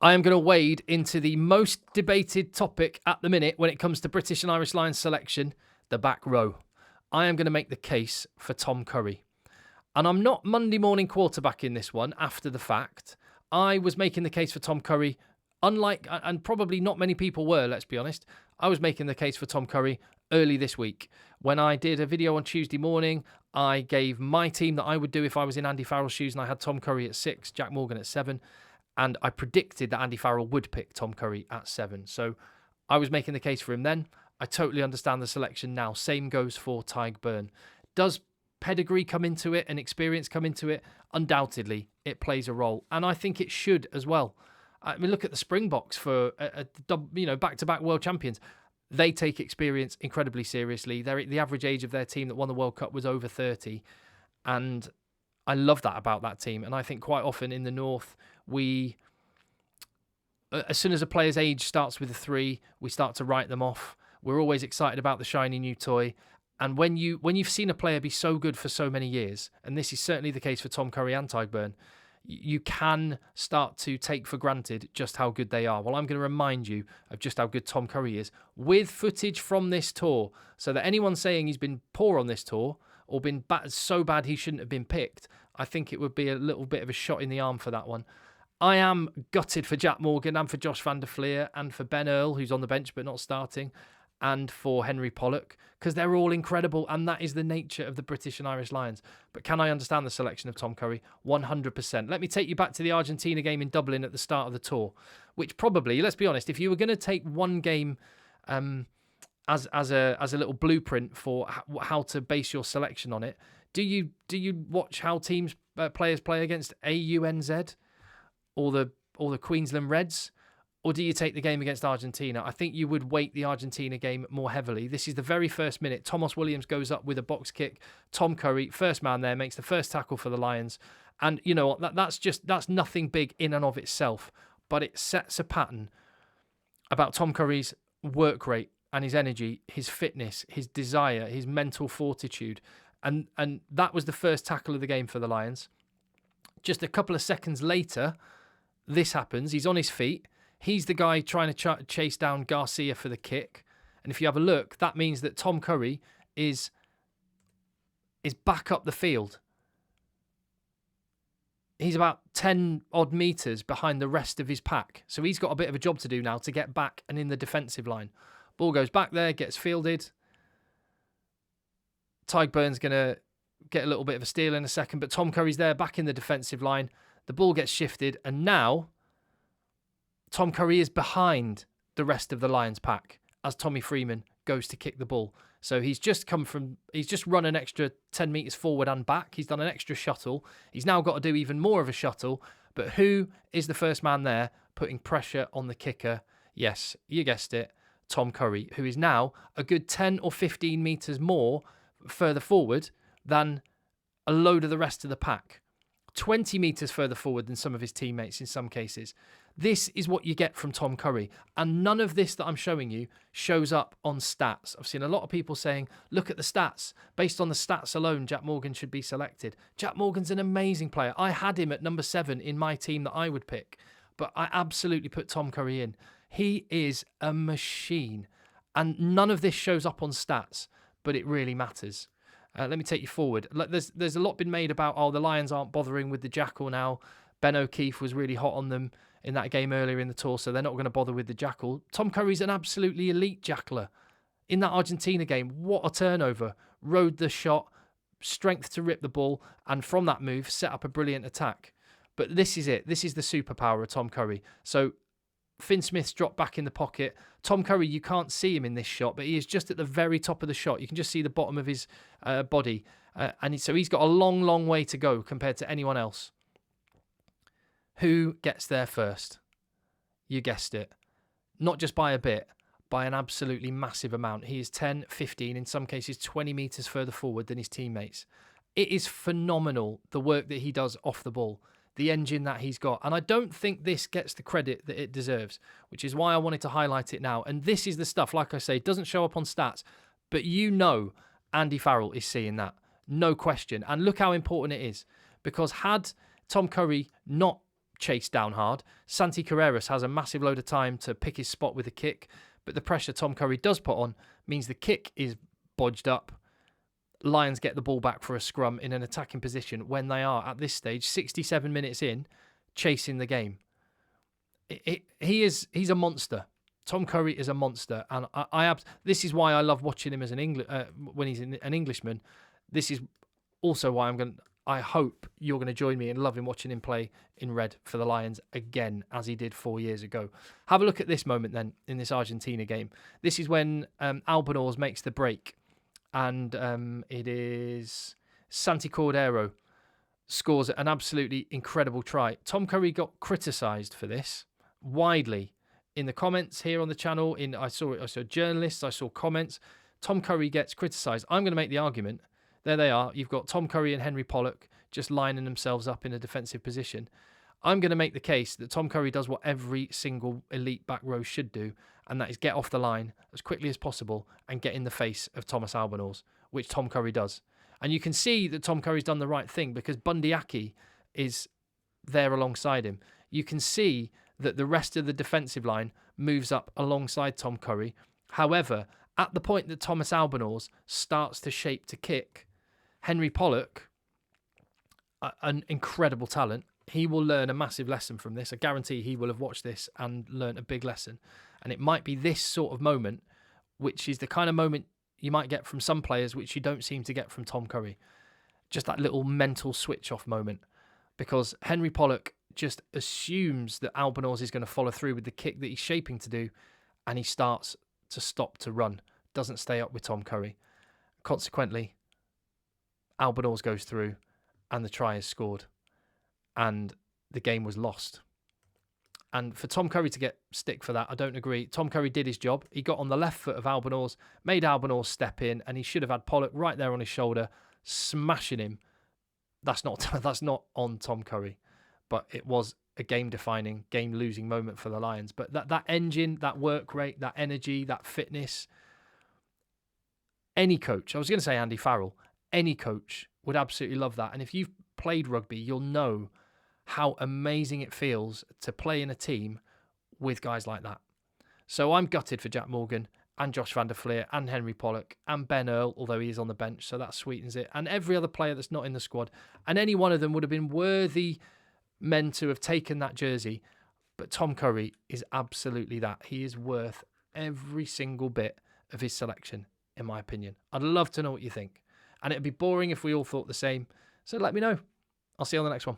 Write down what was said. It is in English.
I am going to wade into the most debated topic at the minute when it comes to British and Irish Lions selection, the back row. I am going to make the case for Tom Curry. And I'm not Monday morning quarterbacking this one after the fact. I was making the case for Tom Curry, unlike, and probably not many people were, let's be honest. I was making the case for Tom Curry early this week. When I did a video on Tuesday morning, I gave my team that I would do if I was in Andy Farrell's shoes, and I had Tom Curry at 6, Jack Morgan at 7. And I predicted that Andy Farrell would pick Tom Curry at 7. So I was making the case for him then. I totally understand the selection now. Same goes for Tadhg Beirne. Does pedigree come into it and experience come into it? Undoubtedly, it plays a role. And I think it should as well. I mean, look at the Springboks for back-to-back world champions. They take experience incredibly seriously. The average age of their team that won the World Cup was over 30. And I love that about that team. And I think quite often in the North, as soon as a player's age starts with a 3, we start to write them off. We're always excited about the shiny new toy. And when you've seen a player be so good for so many years, and this is certainly the case for Tom Curry and Tadhg Beirne, you can start to take for granted just how good they are. Well, I'm going to remind you of just how good Tom Curry is with footage from this tour, so that anyone saying he's been poor on this tour or been so bad he shouldn't have been picked, I think it would be a little bit of a shot in the arm for that one. I am gutted for Jack Morgan and for Josh van der Fleer and for Ben Earl, who's on the bench but not starting, and for Henry Pollock, because they're all incredible, and that is the nature of the British and Irish Lions. But can I understand the selection of Tom Curry? 100%. Let me take you back to the Argentina game in Dublin at the start of the tour, which probably, let's be honest, if you were going to take one game as a little blueprint for how to base your selection on it, do you watch how players play against AUNZ or the Queensland Reds? Or do you take the game against Argentina? I think you would weight the Argentina game more heavily. This is the very first minute. Thomas Williams goes up with a box kick. Tom Curry, first man there, makes the first tackle for the Lions. And you know what? That's nothing big in and of itself. But it sets a pattern about Tom Curry's work rate and his energy, his fitness, his desire, his mental fortitude. And that was the first tackle of the game for the Lions. Just a couple of seconds later, this happens. He's on his feet. He's the guy trying to chase down Garcia for the kick. And if you have a look, that means that Tom Curry is back up the field. He's about 10 odd metres behind the rest of his pack. So he's got a bit of a job to do now to get back and in the defensive line. Ball goes back there, gets fielded. Tadhg Beirne's going to get a little bit of a steal in a second, but Tom Curry's there back in the defensive line. The ball gets shifted, and now Tom Curry is behind the rest of the Lions pack as Tommy Freeman goes to kick the ball. So he's just run an extra 10 metres forward and back. He's done an extra shuttle. He's now got to do even more of a shuttle. But who is the first man there putting pressure on the kicker? Yes, you guessed it, Tom Curry, who is now a good 10 or 15 metres more further forward than a load of the rest of the pack. 20 metres further forward than some of his teammates in some cases. This is what you get from Tom Curry. And none of this that I'm showing you shows up on stats. I've seen a lot of people saying, look at the stats. Based on the stats alone, Jack Morgan should be selected. Jack Morgan's an amazing player. I had him at number 7 in my team that I would pick. But I absolutely put Tom Curry in. He is a machine. And none of this shows up on stats, but it really matters. Let me take you forward. There's a lot been made about, the Lions aren't bothering with the jackal now. Ben O'Keefe was really hot on them in that game earlier in the tour, so they're not going to bother with the jackal. Tom Curry's an absolutely elite jackler. In that Argentina game, what a turnover. Rode the shot, strength to rip the ball, and from that move, set up a brilliant attack. But this is it. This is the superpower of Tom Curry. So Finn Smith's dropped back in the pocket. Tom Curry, you can't see him in this shot, but he is just at the very top of the shot. You can just see the bottom of his body. So he's got a long, long way to go compared to anyone else. Who gets there first? You guessed it. Not just by a bit, by an absolutely massive amount. He is 10, 15, in some cases 20 metres further forward than his teammates. It is phenomenal, the work that he does off the ball, the engine that he's got. And I don't think this gets the credit that it deserves, which is why I wanted to highlight it now. And this is the stuff, like I say, doesn't show up on stats, but you know Andy Farrell is seeing that. No question. And look how important it is. Because had Tom Curry not chase down hard. Santi Carreras has a massive load of time to pick his spot with a kick, but the pressure Tom Curry does put on means the kick is bodged up. Lions get the ball back for a scrum in an attacking position when they are, at this stage, 67 minutes in, chasing the game. He's a monster. Tom Curry is a monster, and this is why I love watching him as when he's an Englishman. This is also why I hope you're going to join me in loving watching him play in red for the Lions again, as he did 4 years ago. Have a look at this moment then in this Argentina game. This is when Albanese makes the break, and it is Santi Cordero scores an absolutely incredible try. Tom Curry got criticised for this widely in the comments here on the channel. I saw journalists, I saw comments. Tom Curry gets criticised. I'm going to make the argument. There they are. You've got Tom Curry and Henry Pollock just lining themselves up in a defensive position. I'm going to make the case that Tom Curry does what every single elite back row should do, and that is get off the line as quickly as possible and get in the face of Thomas Albanese, which Tom Curry does. And you can see that Tom Curry's done the right thing because Bundy Aki is there alongside him. You can see that the rest of the defensive line moves up alongside Tom Curry. However, at the point that Thomas Albanese starts to shape to kick, Henry Pollock, an incredible talent, he will learn a massive lesson from this. I guarantee he will have watched this and learned a big lesson. And it might be this sort of moment, which is the kind of moment you might get from some players, which you don't seem to get from Tom Curry. Just that little mental switch off moment. Because Henry Pollock just assumes that Albanese is going to follow through with the kick that he's shaping to do, and he starts to stop to run. Doesn't stay up with Tom Curry. Consequently, Albanese goes through and the try is scored. And the game was lost. And for Tom Curry to get stick for that, I don't agree. Tom Curry did his job. He got on the left foot of Albanese, made Albanese step in, and he should have had Pollock right there on his shoulder, smashing him. That's not on Tom Curry. But it was a game-defining, game-losing moment for the Lions. But that engine, that work rate, that energy, that fitness, any coach, I was going to say Andy Farrell, any coach would absolutely love that. And if you've played rugby, you'll know how amazing it feels to play in a team with guys like that. So I'm gutted for Jack Morgan and Josh van der Fleer and Henry Pollock and Ben Earl, although he is on the bench, so that sweetens it. And every other player that's not in the squad. And any one of them would have been worthy men to have taken that jersey. But Tom Curry is absolutely that. He is worth every single bit of his selection, in my opinion. I'd love to know what you think. And it'd be boring if we all thought the same. So let me know. I'll see you on the next one.